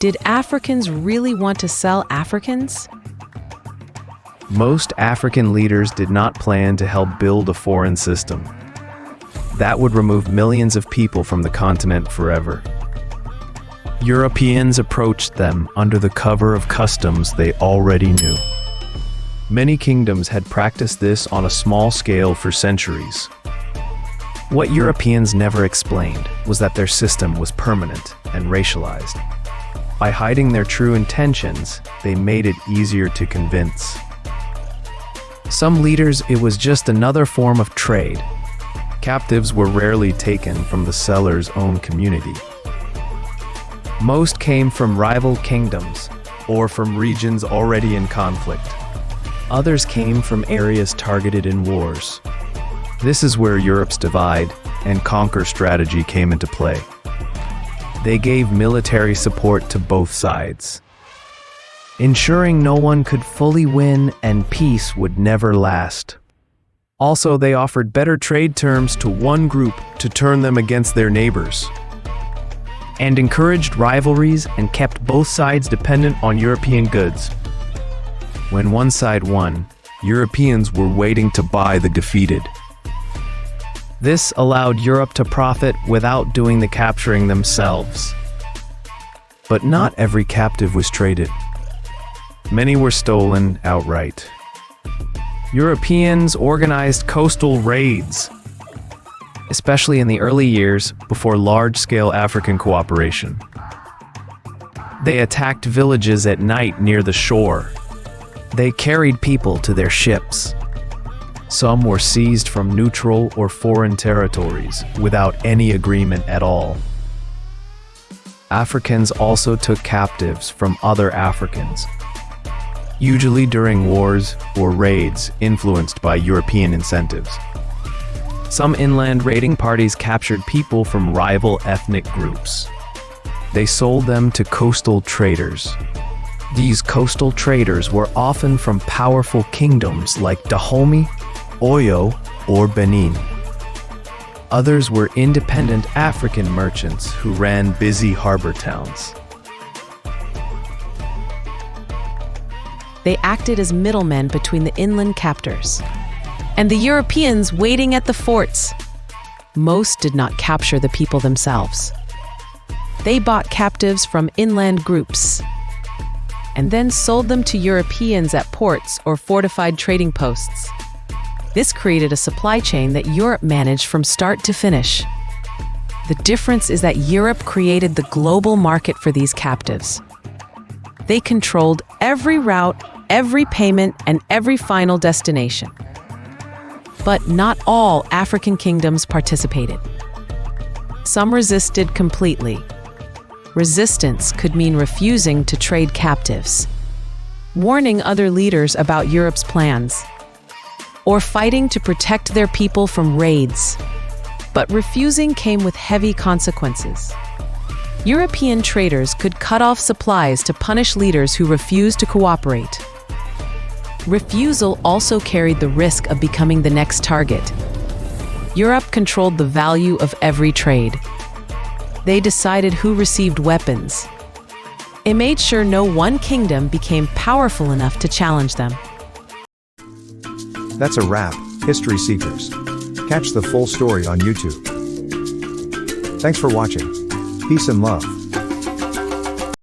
Did Africans really want to sell Africans? Most African leaders did not plan to help build a foreign system. That would remove millions of people from the continent forever. Europeans approached them under the cover of customs they already knew. Many kingdoms had practiced this on a small scale for centuries. What Europeans never explained was that their system was permanent and racialized. By hiding their true intentions, they made it easier to convince. Some leaders, it was just another form of trade. Captives were rarely taken from the seller's own community. Most came from rival kingdoms or from regions already in conflict. Others came from areas targeted in wars. This is where Europe's divide and conquer strategy came into play. They gave military support to both sides, ensuring no one could fully win and peace would never last. Also, they offered better trade terms to one group to turn them against their neighbors, and encouraged rivalries and kept both sides dependent on European goods. When one side won, Europeans were waiting to buy the defeated. This allowed Europe to profit without doing the capturing themselves. But not every captive was traded. Many were stolen outright. Europeans organized coastal raids, especially in the early years before large-scale African cooperation. They attacked villages at night near the shore. They carried people to their ships. Some were seized from neutral or foreign territories without any agreement at all. Africans also took captives from other Africans, usually during wars or raids influenced by European incentives. Some inland raiding parties captured people from rival ethnic groups. They sold them to coastal traders. These coastal traders were often from powerful kingdoms like Dahomey, Oyo, or Benin. Others were independent African merchants who ran busy harbor towns. They acted as middlemen between the inland captors and the Europeans waiting at the forts. Most did not capture the people themselves. They bought captives from inland groups and then sold them to Europeans at ports or fortified trading posts. This created a supply chain that Europe managed from start to finish. The difference is that Europe created the global market for these captives. They controlled every route, every payment, and every final destination. But not all African kingdoms participated. Some resisted completely. Resistance could mean refusing to trade captives, warning other leaders about Europe's plans, or fighting to protect their people from raids. But refusing came with heavy consequences. European traders could cut off supplies to punish leaders who refused to cooperate. Refusal also carried the risk of becoming the next target. Europe controlled the value of every trade. They decided who received weapons. It made sure no one kingdom became powerful enough to challenge them. That's a wrap, History Seekers. Catch the full story on YouTube. Thanks for watching. Peace and love.